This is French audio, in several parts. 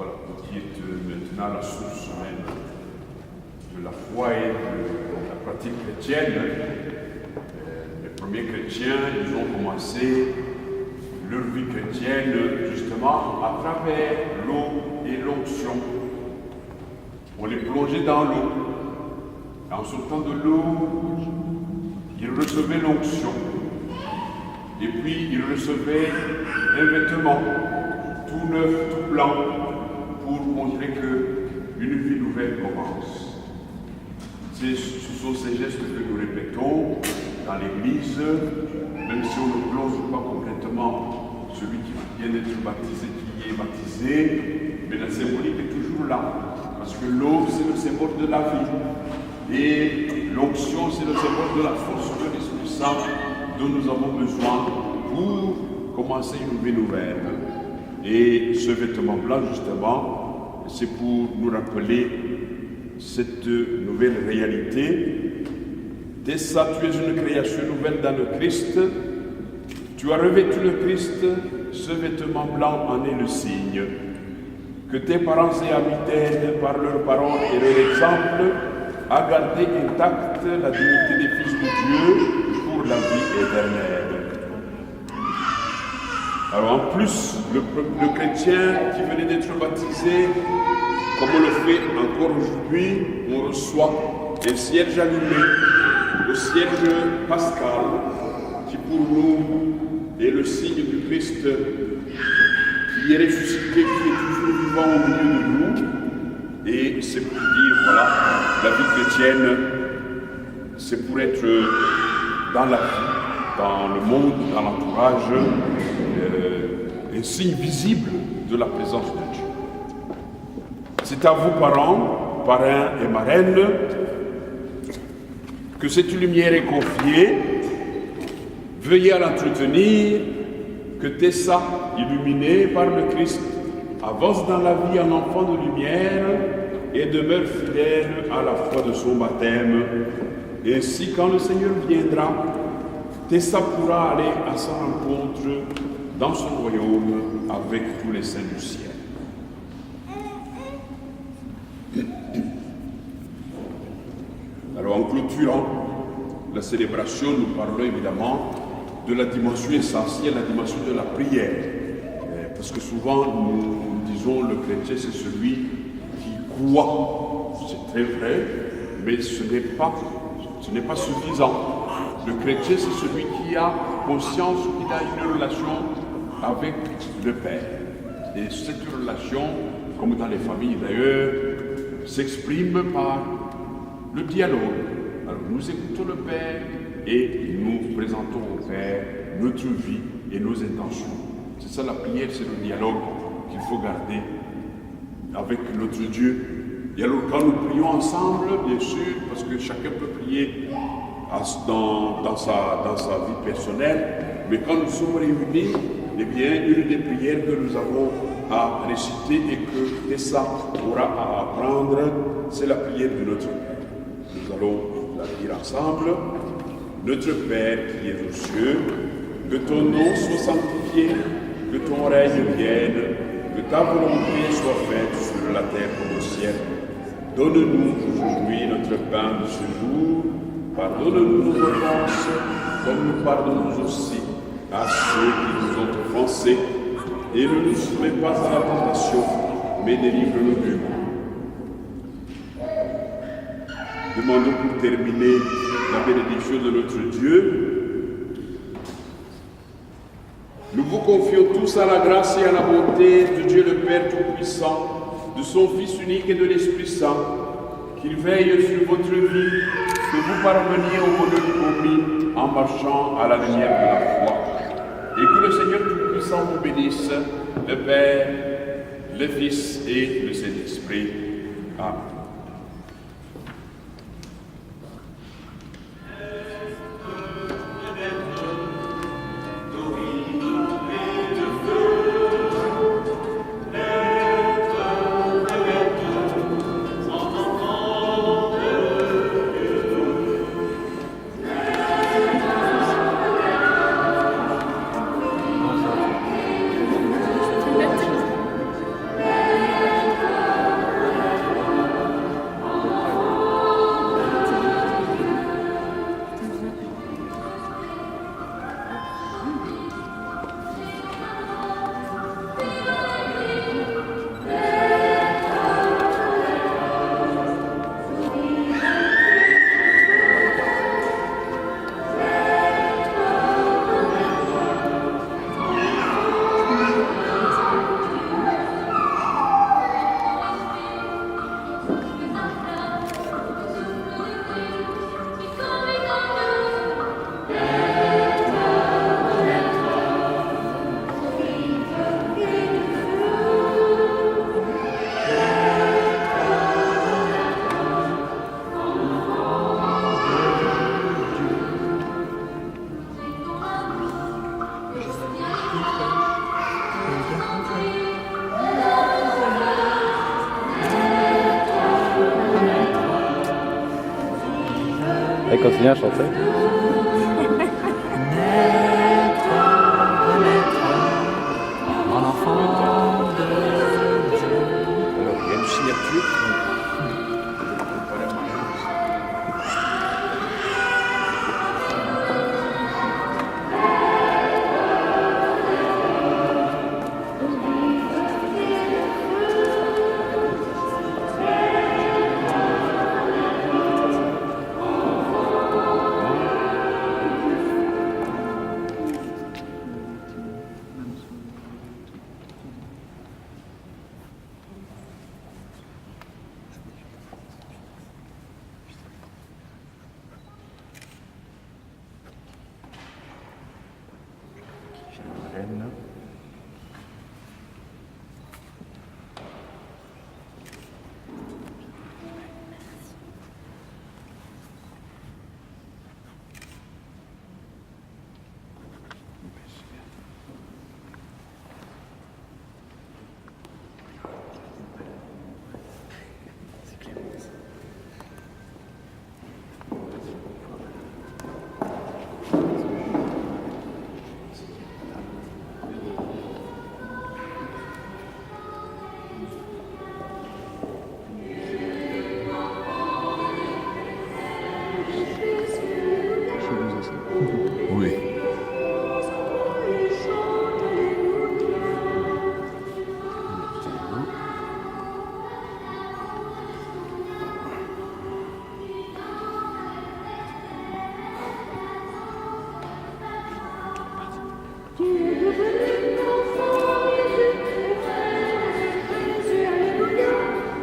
voilà, qui est maintenant la source même de la foi et de la pratique chrétienne. Les premiers chrétiens, ils ont commencé leur vie chrétienne justement à travers l'eau et l'onction. On les plongeait dans l'eau. En sortant de l'eau, ils recevaient l'onction. Et puis ils recevaient un vêtement tout neuf, tout blanc, pour montrer qu'une vie nouvelle commence. Ce sont ces gestes que nous répétons dans l'Église, même si on ne plonge pas complètement celui qui vient d'être baptisé, qui est baptisé, mais la symbolique est toujours là. Parce que l'eau, c'est le symbole de la vie. Et l'onction, c'est le symbole de la force de l'Esprit Saint dont nous avons besoin pour commencer une vie nouvelle. Et ce vêtement blanc, justement, c'est pour nous rappeler cette nouvelle réalité. Dès ça, tu es une création nouvelle dans le Christ. Tu as revêtu le Christ, ce vêtement blanc en est le signe. Que tes parents et amis t'aident par leurs paroles et leur exemple à garder intacte la dignité des fils de Dieu pour la vie éternelle. Alors en plus, le chrétien qui venait d'être baptisé, comme on le fait encore aujourd'hui, on reçoit un cierge allumé, le cierge pascal, qui pour nous est le signe du Christ qui est ressuscité, qui est toujours vivant au milieu de nous. Et c'est pour dire, voilà, la vie chrétienne, c'est pour être dans la vie, dans le monde, dans l'entourage, un signe visible de la présence de Dieu. C'est à vous, parents, parrains et marraines, que cette lumière est confiée. Veuillez à l'entretenir, que Tessa, illuminée par le Christ, avance dans la vie en enfant de lumière et demeure fidèle à la foi de son baptême. Ainsi, quand le Seigneur viendra, Tessa pourra aller à sa rencontre dans son royaume avec tous les saints du ciel. Alors, en clôturant la célébration, nous parlons évidemment de la dimension essentielle, la dimension de la prière. Parce que souvent, nous disons le chrétien, c'est celui qui croit. C'est très vrai, mais ce n'est pas suffisant. Le chrétien, c'est celui qui a conscience qu'il a une relation avec le Père. Et cette relation, comme dans les familles d'ailleurs, s'exprime par le dialogue. Alors nous écoutons le Père et nous présentons au Père notre vie et nos intentions. C'est ça la prière, c'est le dialogue qu'il faut garder avec notre Dieu. Et alors quand nous prions ensemble, bien sûr, parce que chacun peut prier dans sa vie personnelle, mais quand nous sommes réunis, eh bien, une des prières que nous avons à réciter et que Tessa aura à apprendre, c'est la prière de notre Père. Nous allons la dire ensemble. Notre Père qui es aux cieux, que ton nom soit sanctifié, que ton règne vienne, que ta volonté soit faite sur la terre comme au ciel. Donne-nous aujourd'hui notre pain de ce jour. Pardonne-nous nos offenses, comme nous pardonnons aussi à ceux qui nous ont offensés. Et ne nous soumets pas à la tentation, mais délivre-nous du mal. Demandons pour terminer la bénédiction de notre Dieu. Nous vous confions tous à la grâce et à la bonté de Dieu le Père Tout-Puissant, de son Fils unique et de l'Esprit Saint, qu'il veille sur votre vie, que vous parveniez au bonheur promis en marchant à la lumière de la foi. Et que le Seigneur Tout-Puissant vous bénisse, le Père, le Fils et le Saint-Esprit. Amen. continuer à chanter. Naître, renaître, en enfant de Dieu. Alors, il y a une signature. Oui.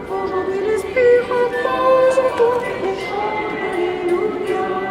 Aujourd'hui l'esprit repose en toi et chante Alléluia.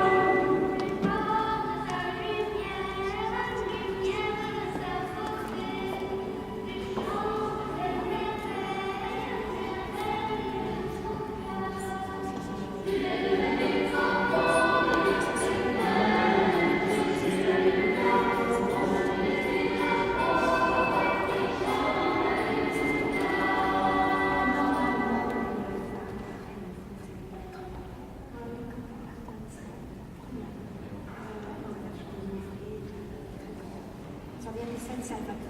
Sono Salvatore.